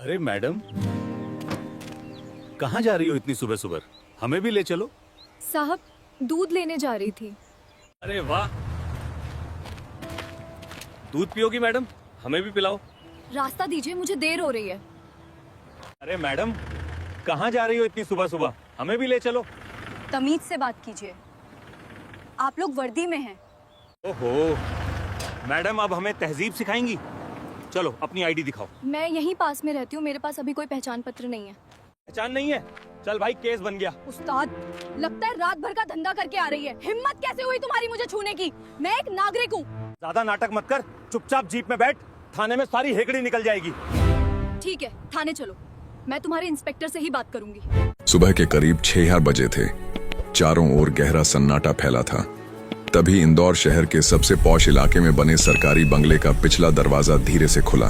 अरे मैडम, कहाँ जा रही हो इतनी सुबह सुबह? हमें भी ले चलो। साहब, दूध लेने जा रही थी। अरे वाह, दूध पियोगी मैडम? हमें भी पिलाओ। रास्ता दीजिए, मुझे देर हो रही है। अरे मैडम, कहाँ जा रही हो इतनी सुबह सुबह? हमें भी ले चलो। तमीज से बात कीजिए, आप लोग वर्दी में हैं। ओहो मैडम, अब हमें तहजीब सिखाएंगी? चलो अपनी आईडी दिखाओ। मैं यहीं पास में रहती हूँ, मेरे पास अभी कोई पहचान पत्र नहीं है। पहचान नहीं है? चल भाई, केस बन गया। उस्ताद, लगता है रात भर का धंधा करके आ रही है। हिम्मत कैसे हुई तुम्हारी मुझे छूने की? मैं एक नागरिक हूँ। ज्यादा नाटक मत कर, चुपचाप जीप में बैठ, थाने में सारी हेकड़ी निकल जाएगी। ठीक है, थाने चलो, मैं तुम्हारे इंस्पेक्टर से ही बात करूंगी। सुबह के करीब 6 बजे थे। चारों ओर गहरा सन्नाटा फैला था। तभी इंदौर शहर के सबसे पॉश इलाके में बने सरकारी बंगले का पिछला दरवाजा धीरे से खुला।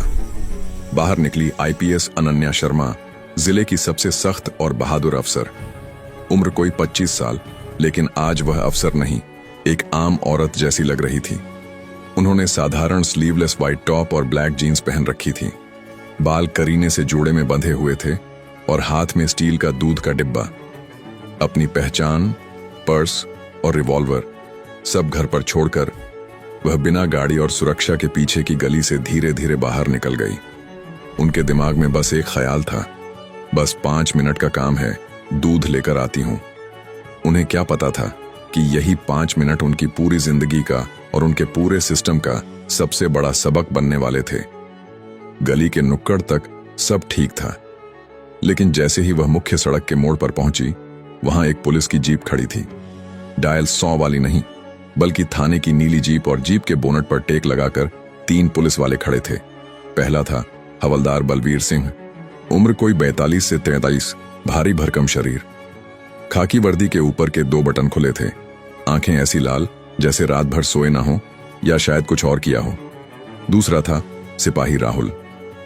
बाहर निकली आईपीएस अनन्या शर्मा, जिले की सबसे सख्त और बहादुर अफसर। उम्र कोई 25 साल, लेकिन आज वह अफसर नहीं, एक आम औरत जैसी लग रही थी। उन्होंने साधारण स्लीवलेस व्हाइट टॉप और ब्लैक जीन्स पहन रखी थी। बाल करीने से जोड़े में बंधे हुए थे और हाथ में स्टील का दूध का डिब्बा। अपनी पहचान, पर्स और रिवॉल्वर सब घर पर छोड़कर वह बिना गाड़ी और सुरक्षा के पीछे की गली से धीरे धीरे बाहर निकल गई। उनके दिमाग में बस एक ख्याल था, बस 5 मिनट का काम है, दूध लेकर आती हूं। उन्हें क्या पता था कि यही 5 मिनट उनकी पूरी जिंदगी का और उनके पूरे सिस्टम का सबसे बड़ा सबक बनने वाले थे। गली के नुक्कड़ तक सब ठीक था, लेकिन जैसे ही वह मुख्य सड़क के मोड़ पर पहुंची, वहां एक पुलिस की जीप खड़ी थी। डायल 100 वाली नहीं, बल्कि थाने की नीली जीप, और जीप के बोनट पर टेक लगाकर 3 पुलिस वाले खड़े थे। पहला था हवलदार बलवीर सिंह, उम्र कोई 42 से 43, भारी भरकम शरीर। खाकी वर्दी के ऊपर के 2 बटन खुले थे, आंखें ऐसी लाल जैसे रात भर सोए ना हो या शायद कुछ और किया हो। दूसरा था सिपाही राहुल,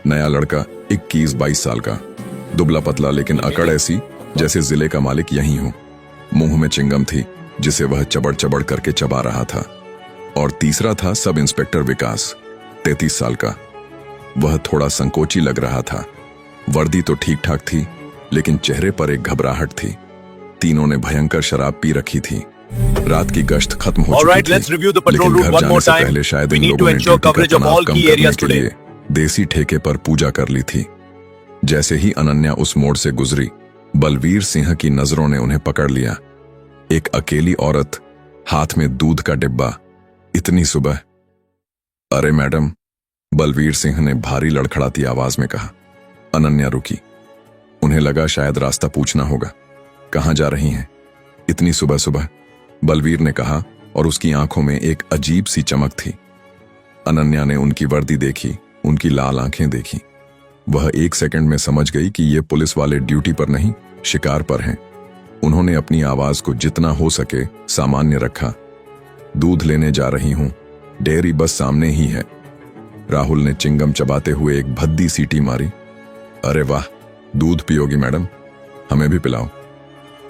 नया लड़का, 21-22 साल का, दुबला पतला, लेकिन अकड़ ऐसी जैसे जिले का मालिक यही हो। मुंह में चिंगम थी जिसे वह चबड़ चबड़ करके चबा रहा था। और तीसरा था सब इंस्पेक्टर विकास, 33 साल का। वह थोड़ा संकोची लग रहा था। वर्दी तो ठीक ठाक थी, लेकिन चेहरे पर एक घबराहट थी। तीनों ने भयंकर शराब पी रखी थी। रात की गश्त खत्म हो चुकी थी, लेकिन घर जाने से पहले शायद इन लोगों ने ड्यूटी का तनाव कम करने के लिए देसी ठेके पर पूजा कर ली थी। जैसे ही अनन्या उस मोड़ से गुजरी, बलवीर सिंह की नजरों ने उन्हें पकड़ लिया। एक अकेली औरत, हाथ में दूध का डिब्बा, इतनी सुबह। अरे मैडम, बलवीर सिंह ने भारी लड़खड़ाती आवाज में कहा। अनन्या रुकी। उन्हें लगा शायद रास्ता पूछना होगा। कहां जा रही हैं इतनी सुबह सुबह? बलवीर ने कहा, और उसकी आंखों में एक अजीब सी चमक थी। अनन्या ने उनकी वर्दी देखी, उनकी लाल आंखें देखी। वह 1 सेकंड में समझ गई कि ये पुलिस वाले ड्यूटी पर नहीं, शिकार पर हैं। उन्होंने अपनी आवाज को जितना हो सके सामान्य रखा। दूध लेने जा रही हूं, डेयरी बस सामने ही है। राहुल ने चिंगम चबाते हुए एक भद्दी सीटी मारी। अरे वाह, दूध पियोगी मैडम? हमें भी पिलाओ।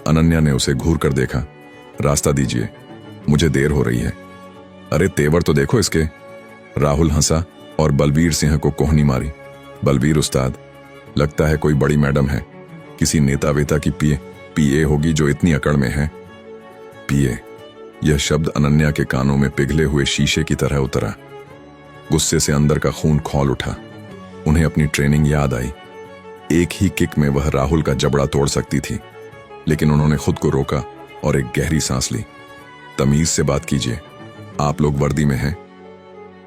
अनन्या ने उसे घूर कर देखा। रास्ता दीजिए, मुझे देर हो रही है। अरे तेवर तो देखो इसके। राहुल हंसा और बलवीर सिंह को कोहनी मारी। बलवीर उस्ताद, लगता है कोई बड़ी मैडम है, किसी नेता वेता की पीए होगी जो इतनी अकड़ में है। पीए, यह शब्द अनन्या के कानों में पिघले हुए शीशे की तरह उतरा। गुस्से से अंदर का खून खौल उठा। उन्हें अपनी ट्रेनिंग याद आई। एक ही किक में वह राहुल का जबड़ा तोड़ सकती थी, लेकिन उन्होंने खुद को रोका और एक गहरी सांस ली। तमीज से बात कीजिए, आप लोग वर्दी में हैं।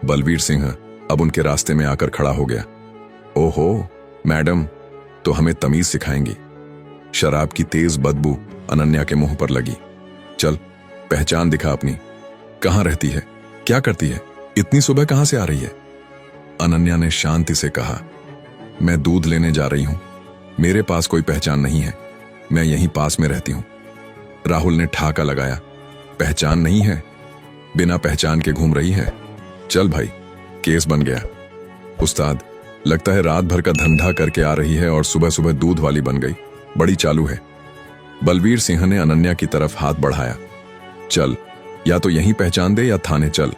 बलवीर सिंह अब उनके रास्ते में आकर खड़ा हो गया। ओहो मैडम, तो हमें तमीज सिखाएंगी? शराब की तेज बदबू अनन्या के मुंह पर लगी। चल, पहचान दिखा अपनी। कहां रहती है, क्या करती है, इतनी सुबह कहां से आ रही है? अनन्या ने शांति से कहा, मैं दूध लेने जा रही हूं, मेरे पास कोई पहचान नहीं है, मैं यहीं पास में रहती हूं। राहुल ने ठाका लगाया। पहचान नहीं है? बिना पहचान के घूम रही है? चल भाई, केस बन गया। उस्ताद, लगता है रात भर का धंधा करके आ रही है और सुबह सुबह दूध वाली बन गई, बड़ी चालू है। बलवीर सिंह ने अनन्या की तरफ हाथ बढ़ाया। चल, या तो यहीं पहचान दे या थाने चल।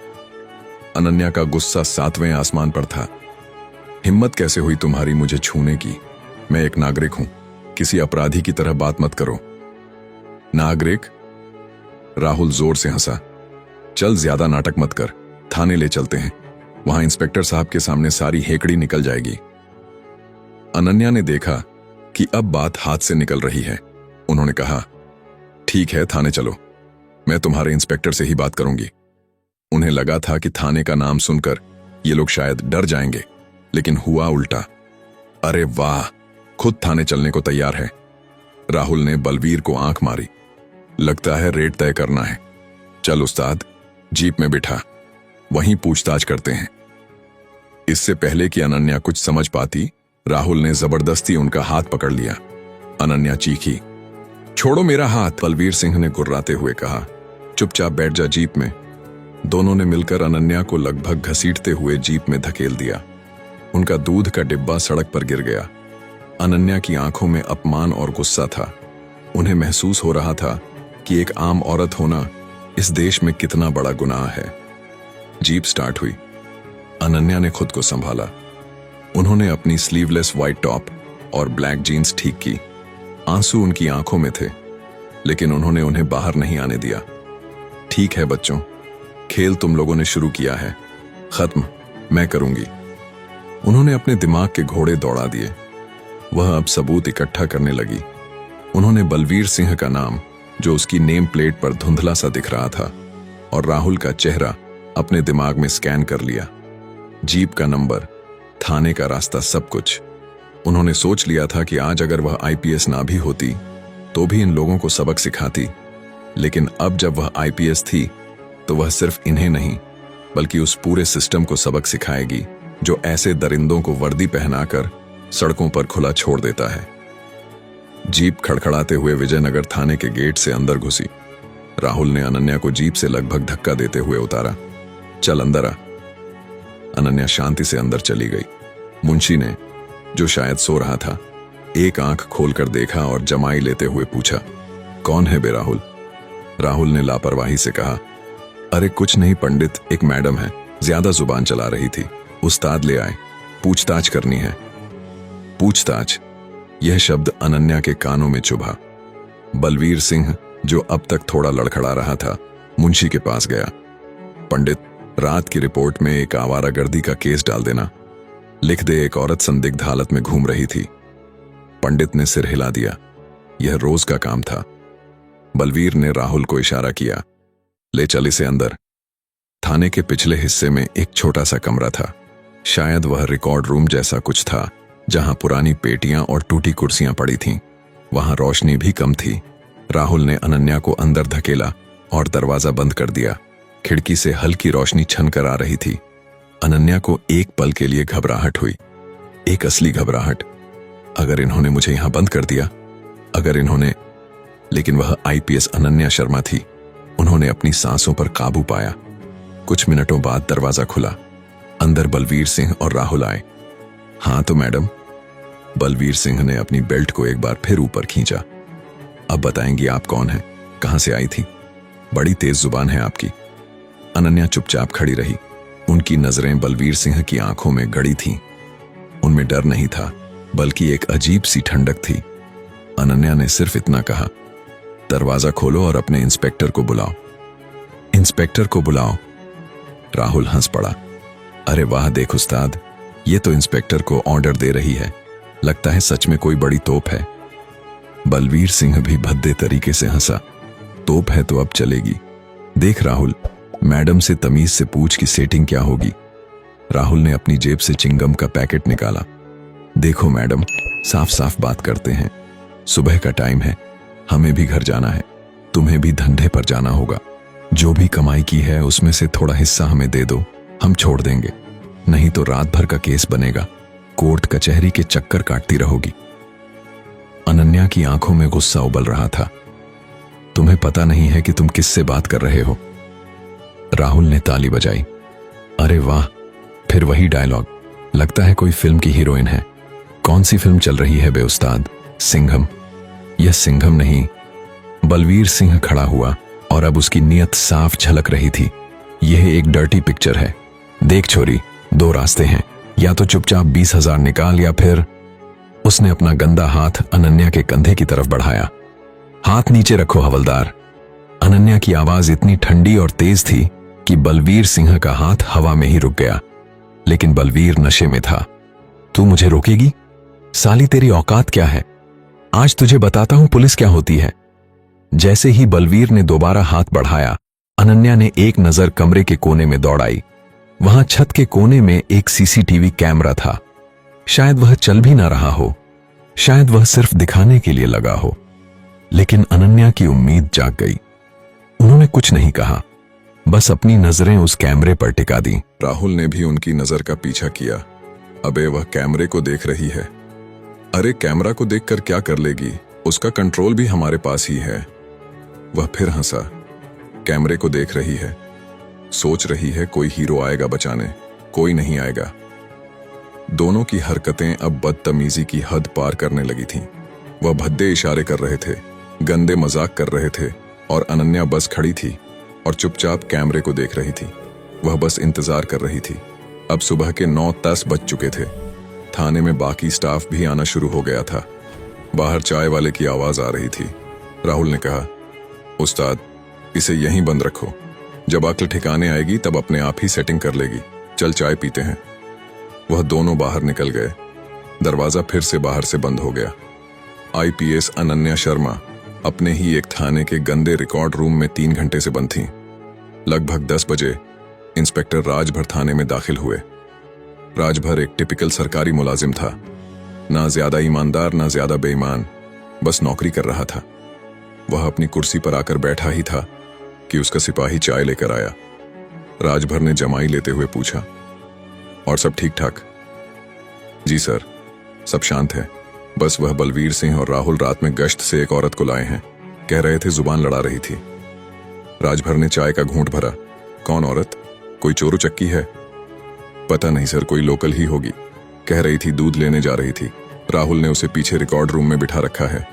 अनन्या का गुस्सा 7वें आसमान पर था। हिम्मत कैसे हुई तुम्हारी मुझे छूने की? मैं एक नागरिक हूं, किसी अपराधी की तरह बात मत करो। नागरिक? राहुल जोर से हंसा। चल ज्यादा नाटक मत कर, थाने ले चलते हैं, वहां इंस्पेक्टर साहब के सामने सारी हेकड़ी निकल जाएगी। अनन्या ने देखा कि अब बात हाथ से निकल रही है। उन्होंने कहा, ठीक है थाने चलो, मैं तुम्हारे इंस्पेक्टर से ही बात करूंगी। उन्हें लगा था कि थाने का नाम सुनकर ये लोग शायद डर जाएंगे, लेकिन हुआ उल्टा। अरे वाह, खुद थाने चलने को तैयार है। राहुल ने बलवीर को आंख मारी। लगता है रेड तय करना है। चल उस्ताद, जीप में बिठा, वहीं पूछताछ करते हैं। इससे पहले कि अनन्या कुछ समझ पाती, राहुल ने जबरदस्ती उनका हाथ पकड़ लिया। अनन्या चीखी, छोड़ो मेरा हाथ। बलवीर सिंह ने गुर्राते हुए कहा, चुपचाप बैठ जा जीप में। दोनों ने मिलकर अनन्या को लगभग घसीटते हुए जीप में धकेल दिया। उनका दूध का डिब्बा सड़क पर गिर गया। अनन्या की आंखों में अपमान और गुस्सा था। उन्हें महसूस हो रहा था कि एक आम औरत होना इस देश में कितना बड़ा गुनाह है। जीप स्टार्ट हुई। अनन्या ने खुद को संभाला। उन्होंने अपनी स्लीवलेस व्हाइट टॉप और ब्लैक जीन्स ठीक की। आंसू उनकी आंखों में थे, लेकिन उन्होंने उन्हें बाहर नहीं आने दिया। ठीक है बच्चों, खेल तुम लोगों ने शुरू किया है, खत्म मैं करूंगी। उन्होंने अपने दिमाग के घोड़े दौड़ा दिए। वह अब सबूत इकट्ठा करने लगी। उन्होंने बलवीर सिंह का नाम, जो उसकी नेम प्लेट पर धुंधला सा दिख रहा था, और राहुल का चेहरा अपने दिमाग में स्कैन कर लिया। जीप का नंबर, थाने का रास्ता, सब कुछ। उन्होंने सोच लिया था कि आज अगर वह आईपीएस ना भी होती तो भी इन लोगों को सबक सिखाती, लेकिन अब जब वह आईपीएस थी तो वह सिर्फ इन्हें नहीं बल्कि उस पूरे सिस्टम को सबक सिखाएगी जो ऐसे दरिंदों को वर्दी पहनाकर सड़कों पर खुला छोड़ देता है। जीप खड़खड़ाते हुए विजयनगर थाने के गेट से अंदर घुसी। राहुल ने अनन्या को जीप से लगभग धक्का देते हुए उतारा। चल अंदर आ। अनन्या शांति से अंदर चली गई। मुंशी ने, जो शायद सो रहा था, एक आंख खोलकर देखा और जमाई लेते हुए पूछा, कौन है बे राहुल? राहुल ने लापरवाही से कहा, अरे कुछ नहीं पंडित, एक मैडम है, ज्यादा जुबान चला रही थी, उस्ताद ले आए, पूछताछ करनी है। पूछताछ, यह शब्द अनन्या के कानों में चुभा। बलवीर सिंह, जो अब तक थोड़ा लड़खड़ा रहा था, मुंशी के पास गया। पंडित, रात की रिपोर्ट में एक आवारागर्दी का केस डाल देना। लिख दे, एक औरत संदिग्ध हालत में घूम रही थी। पंडित ने सिर हिला दिया। यह रोज का काम था। बलवीर ने राहुल को इशारा किया, ले चल इसे अंदर। थाने के पिछले हिस्से में एक छोटा सा कमरा था। शायद वह रिकॉर्ड रूम जैसा कुछ था, जहां पुरानी पेटियां और टूटी कुर्सियां पड़ी थीं। वहां रोशनी भी कम थी। राहुल ने अनन्या को अंदर धकेला और दरवाजा बंद कर दिया। खिड़की से हल्की रोशनी छनकर आ रही थी। अनन्या को एक पल के लिए घबराहट हुई, एक असली घबराहट। अगर इन्होंने मुझे यहां बंद कर दिया, अगर इन्होंने। लेकिन वह आईपीएस अनन्या शर्मा थी। उन्होंने अपनी सांसों पर काबू पाया। कुछ मिनटों बाद दरवाजा खुला। अंदर बलवीर सिंह और राहुल आए। हाँ तो मैडम। बलवीर सिंह ने अपनी बेल्ट को एक बार फिर ऊपर खींचा। अब बताएंगी आप कौन हैं, कहां से आई थी? बड़ी तेज जुबान है आपकी। अनन्या चुपचाप खड़ी रही। उनकी नजरें बलवीर सिंह की आंखों में गड़ी थीं। उनमें डर नहीं था, बल्कि एक अजीब सी ठंडक थी। अनन्या ने सिर्फ इतना कहा, दरवाजा खोलो और अपने इंस्पेक्टर को बुलाओ। इंस्पेक्टर को बुलाओ? राहुल हंस पड़ा। अरे वाह, देख उस्ताद, ये तो इंस्पेक्टर को ऑर्डर दे रही है। लगता है सच में कोई बड़ी तोप है। बलवीर सिंह भी भद्दे तरीके से हंसा। तोप है तो अब चलेगी। देख राहुल, मैडम से तमीज से पूछ कि सेटिंग क्या होगी। राहुल ने अपनी जेब से चिंगम का पैकेट निकाला। देखो मैडम, साफ साफ बात करते हैं। सुबह का टाइम है, हमें भी घर जाना है, तुम्हें भी धंधे पर जाना होगा। जो भी कमाई की है उसमें से थोड़ा हिस्सा हमें दे दो, हम छोड़ देंगे। नहीं तो रात भर का केस बनेगा, कोर्ट कचहरी के चक्कर काटती रहोगी। अनन्या की आंखों में गुस्सा उबल रहा था। तुम्हें पता नहीं है कि तुम किससे बात कर रहे हो? राहुल ने ताली बजाई। अरे वाह, फिर वही डायलॉग। लगता है कोई फिल्म की हीरोइन है। कौन सी फिल्म चल रही है बे उस्ताद? सिंघम? यह सिंघम नहीं। बलवीर सिंह खड़ा हुआ और अब उसकी नीयत साफ झलक रही थी। यह एक डर्टी पिक्चर है। देख छोरी, दो रास्ते हैं, या तो चुपचाप 20,000 निकाल या फिर। उसने अपना गंदा हाथ अनन्या के कंधे की तरफ बढ़ाया। हाथ नीचे रखो हवलदार। अनन्या की आवाज इतनी ठंडी और तेज थी कि बलवीर सिंह का हाथ हवा में ही रुक गया। लेकिन बलवीर नशे में था। तू मुझे रोकेगी? साली तेरी औकात क्या है? आज तुझे बताता हूं पुलिस क्या होती है। जैसे ही बलवीर ने दोबारा हाथ बढ़ाया, अनन्या ने एक नजर कमरे के कोने में दौड़ाई। वहां छत के कोने में एक सीसीटीवी कैमरा था। शायद वह चल भी ना रहा हो, शायद वह सिर्फ दिखाने के लिए लगा हो। लेकिन अनन्या की उम्मीद जाग गई। उन्होंने कुछ नहीं कहा, बस अपनी नजरें उस कैमरे पर टिका दी। राहुल ने भी उनकी नजर का पीछा किया। अबे वह कैमरे को देख रही है। अरे कैमरा को देखकर क्या कर लेगी, उसका कंट्रोल भी हमारे पास ही है। वह फिर हंसा। कैमरे को देख रही है, सोच रही है कोई हीरो आएगा बचाने, कोई नहीं आएगा। दोनों की हरकतें अब बदतमीजी की हद पार करने लगी थीं। वह भद्दे इशारे कर रहे थे, गंदे मजाक कर रहे थे और अनन्या बस खड़ी थी और चुपचाप कैमरे को देख रही थी। वह बस इंतजार कर रही थी। अब सुबह के 9:10 बज चुके थे। थाने में बाकी स्टाफ भी आना शुरू हो गया था। बाहर चाय वाले की आवाज आ रही थी। राहुल ने कहा, उस्ताद इसे यहीं बंद रखो, जब अक्ल ठिकाने आएगी तब अपने आप ही सेटिंग कर लेगी। चल चाय पीते हैं। वह दोनों बाहर निकल गए। दरवाजा फिर से बाहर से बंद हो गया। आईपीएस अनन्या शर्मा अपने ही एक थाने के गंदे रिकॉर्ड रूम में 3 घंटे से बंद थीं। लगभग 10 बजे इंस्पेक्टर राजभर थाने में दाखिल हुए। राजभर एक टिपिकल सरकारी मुलाजिम था, ना ज्यादा ईमानदार ना ज्यादा बेईमान, बस नौकरी कर रहा था। वह अपनी कुर्सी पर आकर बैठा ही था कि उसका सिपाही चाय लेकर आया। राजभर ने जमाई लेते हुए पूछा, और सब ठीक ठाक? जी सर, सब शांत है। बस वह बलवीर सिंह और राहुल रात में गश्त से एक औरत को लाए हैं। कह रहे थे जुबान लड़ा रही थी। राजभर ने चाय का घूंट भरा। कौन औरत? कोई चोरू चक्की है? पता नहीं सर, कोई लोकल ही होगी। कह रही थी दूध लेने जा रही थी। राहुल ने उसे पीछे रिकॉर्ड रूम में बिठा रखा है।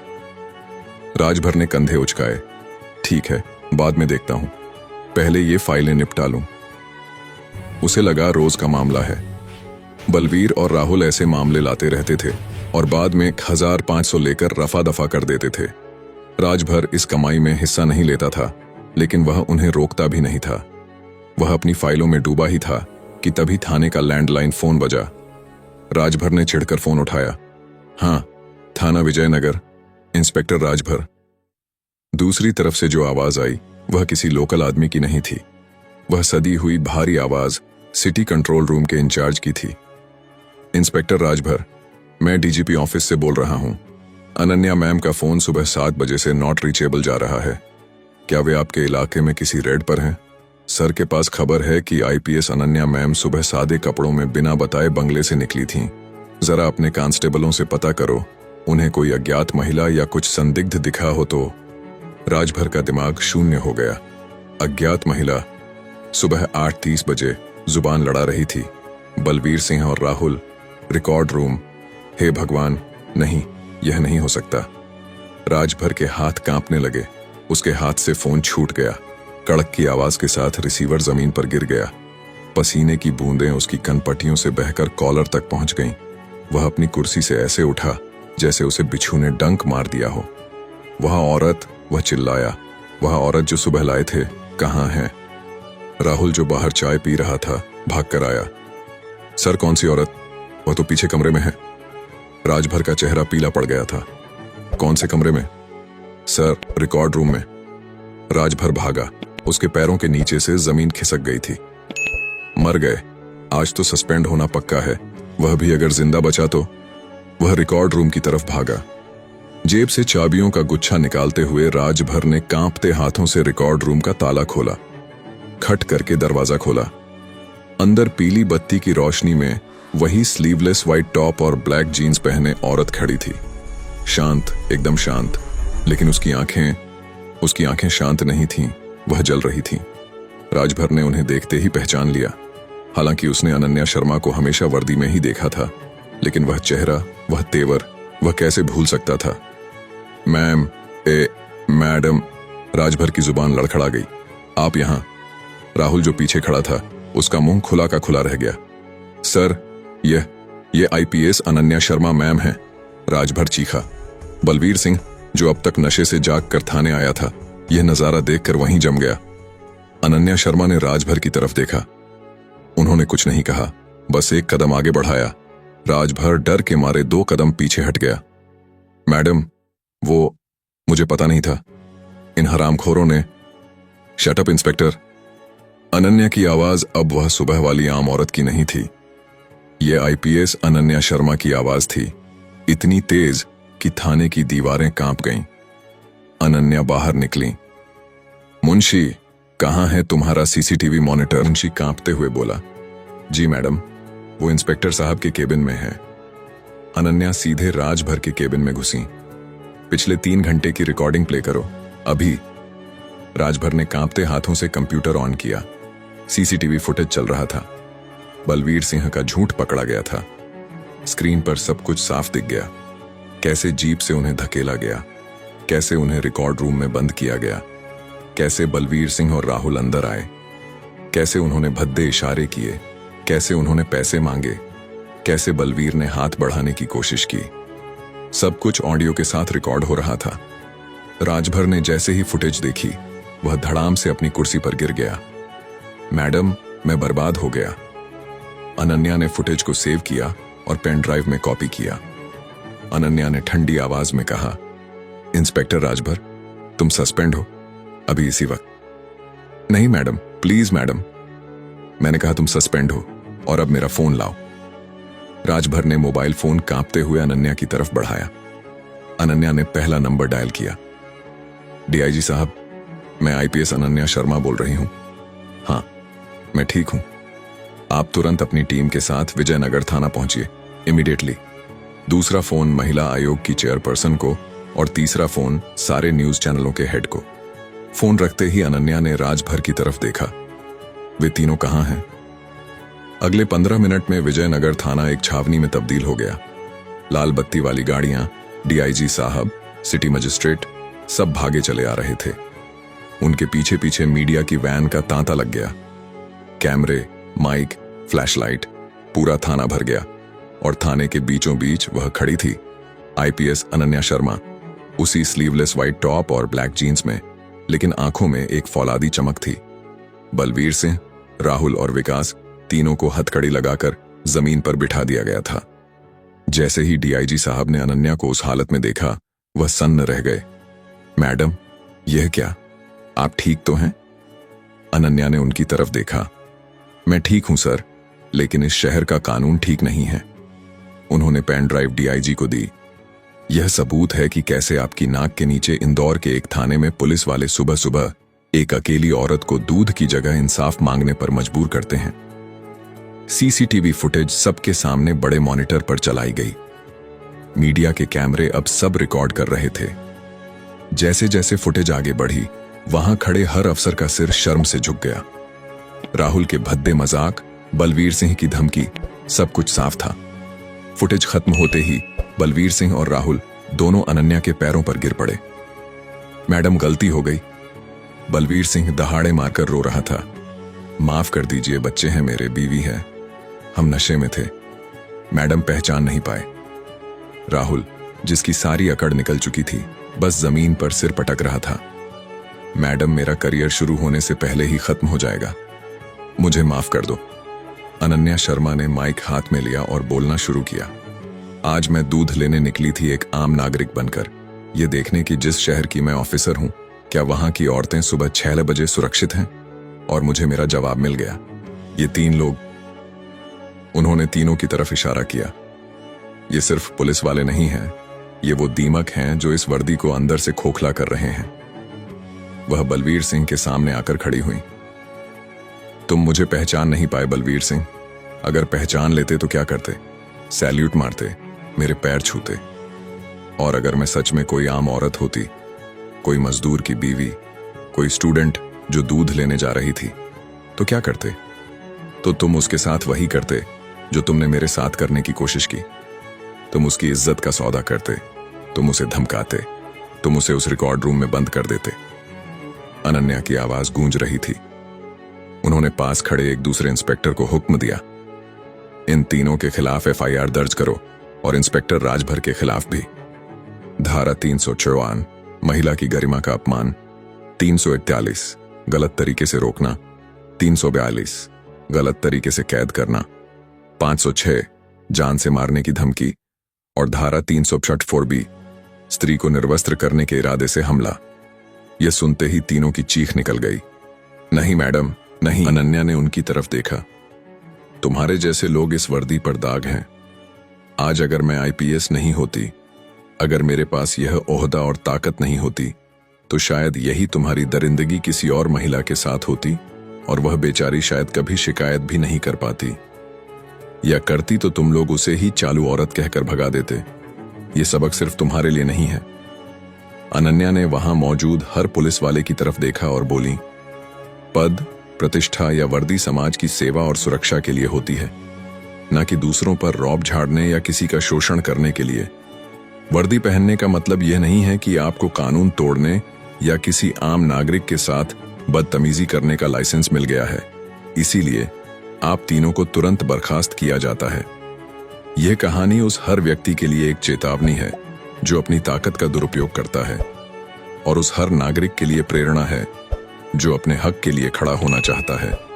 राजभर ने कंधे उचकाए। ठीक है, बाद में देखता हूं, पहले ये फाइलें निपटा लूं। उसे लगा रोज का मामला है। बलवीर और राहुल ऐसे मामले लाते रहते थे और बाद में 1500 लेकर रफा दफा कर देते थे। राजभर इस कमाई में हिस्सा नहीं लेता था, लेकिन वह उन्हें रोकता भी नहीं था। वह अपनी फाइलों में डूबा ही था कि तभी थाने का लैंडलाइन फोन बजा। राजभर ने चिढ़कर फोन उठाया। हाँ, थाना विजयनगर, इंस्पेक्टर राजभर। दूसरी तरफ से जो आवाज आई वह किसी लोकल आदमी की नहीं थी। वह सदी हुई भारी आवाज सिटी कंट्रोल रूम के इंचार्ज की थी। इंस्पेक्टर राजभर, मैं डीजीपी ऑफिस से बोल रहा हूं। अनन्या मैम का फोन सुबह 7 बजे से नॉट रीचेबल जा रहा है। क्या वे आपके इलाके में किसी रेड पर हैं? सर के पास खबर है कि आईपीएस अनन्या मैम सुबह सादे कपड़ों में बिना बताए बंगले से निकली थीं। जरा अपने कांस्टेबलों से पता करो, उन्हें कोई अज्ञात महिला या कुछ संदिग्ध दिखा हो तो। राजभर का दिमाग शून्य हो गया। अज्ञात महिला? सुबह 8:30 बजे जुबान लड़ा रही थी। बलवीर सिंह और राहुल, रिकॉर्ड रूम। हे भगवान, नहीं, यह नहीं हो सकता। राजभर के हाथ कांपने लगे। उसके हाथ से फोन छूट गया। कड़क की आवाज के साथ रिसीवर जमीन पर गिर गया। पसीने की बूंदें उसकी कनपट्टियों से बहकर कॉलर तक पहुंच गईं। वह अपनी कुर्सी से ऐसे उठा जैसे उसे बिच्छू ने डंक मार दिया हो। वह औरत, वह चिल्लाया, वह औरत जो सुबह लाए थे कहां है? राहुल जो बाहर चाय पी रहा था भाग कर आया। सर, कौन सी औरत? वह तो पीछे कमरे में है। राजभर का चेहरा पीला पड़ गया था। कौन से कमरे में? सर, रिकॉर्ड रूम में। राजभर भागा। उसके पैरों के नीचे से जमीन खिसक गई थी। मर गए। आज तो सस्पेंड होना पक्का है। वह भी अगर जिंदा बचा तो। वह रिकॉर्ड रूम की तरफ भागा। जेब से चाबियों का गुच्छा निकालते हुए राजभर ने कांपते हाथों से रिकॉर्ड रूम का ताला खोला। खट करके दरवाजा खोला। अंदर पीली बत्ती की रोशनी में वही स्लीवलेस व्हाइट टॉप और ब्लैक जीन्स पहने औरत खड़ी थी। शांत, एकदम शांत। लेकिन उसकी आंखें शांत नहीं थीं, वह जल रही थीं। राजभर ने उन्हें देखते ही पहचान लिया। हालांकि उसने अनन्या शर्मा को हमेशा वर्दी में ही देखा था, लेकिन वह चेहरा, वह तेवर, वह कैसे भूल सकता था? मैडम। राजभर की जुबान लड़खड़ा गई। आप यहां? राहुल जो पीछे खड़ा था उसका मुंह खुला का खुला रह गया। सर, ये आईपीएस अनन्या शर्मा मैम हैं। राजभर चीखा। बलवीर सिंह, जो अब तक नशे से जाग कर थाने आया था, यह नजारा देखकर वहीं जम गया। अनन्या शर्मा ने राजभर की तरफ देखा। उन्होंने कुछ नहीं कहा, बस एक कदम आगे बढ़ाया। राजभर डर के मारे 2 कदम पीछे हट गया। मैडम, वो मुझे पता नहीं था। इन हरामखोरों ने। Shut up inspector. अनन्या की आवाज अब वह सुबह वाली आम औरत की नहीं थी। यह आईपीएस अनन्या शर्मा की आवाज थी, इतनी तेज कि थाने की दीवारें कांप गईं। अनन्या बाहर निकली। मुंशी, कहां है तुम्हारा सीसीटीवी मॉनिटर? मुंशी कांपते हुए बोला। जी मैडम, वो इंस्पेक्टर साहब के केबिन में है। अनन्या सीधे राजभर के केबिन में घुसी। पिछले 3 घंटे की रिकॉर्डिंग प्ले करो, अभी। राजभर ने कांपते हाथों से कंप्यूटर ऑन किया। सीसीटीवी फुटेज चल रहा था। बलवीर सिंह का झूठ पकड़ा गया था। स्क्रीन पर सब कुछ साफ दिख गया। कैसे जीप से उन्हें धकेला गया, कैसे उन्हें रिकॉर्ड रूम में बंद किया गया, कैसे बलवीर सिंह और राहुल अंदर आए, कैसे उन्होंने भद्दे इशारे किए, कैसे उन्होंने पैसे मांगे, कैसे बलवीर ने हाथ बढ़ाने की कोशिश की। सब कुछ ऑडियो के साथ रिकॉर्ड हो रहा था। राजभर ने जैसे ही फुटेज देखी, वह धड़ाम से अपनी कुर्सी पर गिर गया। मैडम, मैं बर्बाद हो गया। अनन्या ने फुटेज को सेव किया और पेन ड्राइव में कॉपी किया। अनन्या ने ठंडी आवाज में कहा, इंस्पेक्टर राजभर, तुम सस्पेंड हो अभी इसी वक्त। नहीं मैडम, प्लीज मैडम। मैंने कहा तुम सस्पेंड हो और अब मेरा फोन लाओ। राजभर ने मोबाइल फोन कांपते हुए अनन्या की तरफ बढ़ाया। अनन्या ने पहला नंबर डायल किया। डीआईजी साहब, मैं आईपीएस अनन्या शर्मा बोल रही हूं। हाँ, मैं ठीक हूं। आप तुरंत अपनी टीम के साथ विजयनगर थाना पहुंचिए, इमीडिएटली। दूसरा फोन महिला आयोग की चेयरपर्सन को और तीसरा फोन सारे न्यूज चैनलों के हेड को। फोन रखते ही अनन्या ने राजभर की तरफ देखा। वे तीनों कहां हैं? अगले 15 मिनट में विजयनगर थाना एक छावनी में तब्दील हो गया। लाल बत्ती वाली गाड़ियां, डीआईजी साहब, सिटी मजिस्ट्रेट सब भागे चले आ रहे थे। उनके पीछे पीछे मीडिया की वैन का तांता लग गया। कैमरे, माइक, फ्लैशलाइट, पूरा थाना भर गया और थाने के बीचों बीच वह खड़ी थी, आईपीएस अनन्या शर्मा, उसी स्लीवलेस व्हाइट टॉप और ब्लैक जीन्स में, लेकिन आंखों में एक फौलादी चमक थी। बलवीर सिंह, राहुल और विकास तीनों को हथकड़ी लगाकर जमीन पर बिठा दिया गया था। जैसे ही डीआईजी साहब ने अनन्या को उस हालत में देखा, वह सन्न रह गए। मैडम, यह क्या? आप ठीक तो हैं? अनन्या ने उनकी तरफ देखा। मैं ठीक हूं सर, लेकिन इस शहर का कानून ठीक नहीं है। उन्होंने पेन ड्राइव डीआईजी को दी। यह सबूत है कि कैसे आपकी नाक के नीचे इंदौर के एक थाने में पुलिस वाले सुबह सुबह एक अकेली औरत को दूध की जगह इंसाफ मांगने पर मजबूर करते हैं। सीसीटीवी फुटेज सबके सामने बड़े मॉनिटर पर चलाई गई। मीडिया के कैमरे अब सब रिकॉर्ड कर रहे थे। जैसे जैसे फुटेज आगे बढ़ी, वहां खड़े हर अफसर का सिर शर्म से झुक गया। राहुल के भद्दे मजाक, बलवीर सिंह की धमकी, सब कुछ साफ था। फुटेज खत्म होते ही बलवीर सिंह और राहुल दोनों अनन्या के पैरों पर गिर पड़े। मैडम, गलती हो गई। बलवीर सिंह दहाड़े मारकर रो रहा था। माफ कर दीजिए, बच्चे हैं मेरे, बीवी है, हम नशे में थे। मैडम पहचान नहीं पाए। राहुल, जिसकी सारी अकड़ निकल चुकी थी, बस जमीन पर सिर पटक रहा था। मैडम, मेरा करियर शुरू होने से पहले ही खत्म हो जाएगा, मुझे माफ कर दो। अनन्या शर्मा ने माइक हाथ में लिया और बोलना शुरू किया। आज मैं दूध लेने निकली थी एक आम नागरिक बनकर, ये देखने की जिस शहर की मैं ऑफिसर हूं, क्या वहां की औरतें सुबह 6 बजे सुरक्षित हैं? और मुझे मेरा जवाब मिल गया। ये 3 लोग, उन्होंने तीनों की तरफ इशारा किया। ये सिर्फ पुलिस वाले नहीं हैं, ये वो दीमक हैं जो इस वर्दी को अंदर से खोखला कर रहे हैं। वह बलवीर सिंह के सामने आकर खड़ी हुई। तुम मुझे पहचान नहीं पाए बलवीर सिंह। अगर पहचान लेते तो क्या करते? सैल्यूट मारते, मेरे पैर छूते। और अगर मैं सच में कोई आम औरत होती, कोई मजदूर की बीवी, कोई स्टूडेंट जो दूध लेने जा रही थी, तो क्या करते? तो तुम उसके साथ वही करते जो तुमने मेरे साथ करने की कोशिश की। तुम उसकी इज्जत का सौदा करते, तुम उसे धमकाते, तुम उसे उस रिकॉर्ड रूम में बंद कर देते। अनन्या की आवाज गूंज रही थी। उन्होंने पास खड़े एक दूसरे इंस्पेक्टर को हुक्म दिया, इन तीनों के खिलाफ एफआईआर दर्ज करो और इंस्पेक्टर राजभर के खिलाफ भी। धारा 354 महिला की गरिमा का अपमान, 341 गलत तरीके से रोकना, 342 गलत तरीके से कैद करना, 506 जान से मारने की धमकी और धारा 364 स्त्री को निर्वस्त्र करने के इरादे से हमला। यह सुनते ही तीनों की चीख निकल गई। नहीं मैडम, नहीं। अनन्या ने उनकी तरफ देखा। तुम्हारे जैसे लोग इस वर्दी पर दाग हैं। आज अगर मैं आईपीएस नहीं होती, अगर मेरे पास यह ओहदा और ताकत नहीं होती, तो शायद यही तुम्हारी दरिंदगी किसी और महिला के साथ होती और वह बेचारी शायद कभी शिकायत भी नहीं कर पाती, या करती तो तुम लोग उसे ही चालू औरत कहकर भगा देते। ये सबक सिर्फ तुम्हारे लिए नहीं है। अनन्या ने वहां मौजूद हर पुलिस वाले की तरफ देखा और बोली, पद, प्रतिष्ठा या वर्दी समाज की सेवा और सुरक्षा के लिए होती है, न कि दूसरों पर रौब झाड़ने या किसी का शोषण करने के लिए। वर्दी पहनने का मतलब यह नहीं है कि आपको कानून तोड़ने या किसी आम नागरिक के साथ बदतमीजी करने का लाइसेंस मिल गया है। इसीलिए आप तीनों को तुरंत बर्खास्त किया जाता है। यह कहानी उस हर व्यक्ति के लिए एक चेतावनी है जो अपनी ताकत का दुरुपयोग करता है, और उस हर नागरिक के लिए प्रेरणा है जो अपने हक के लिए खड़ा होना चाहता है।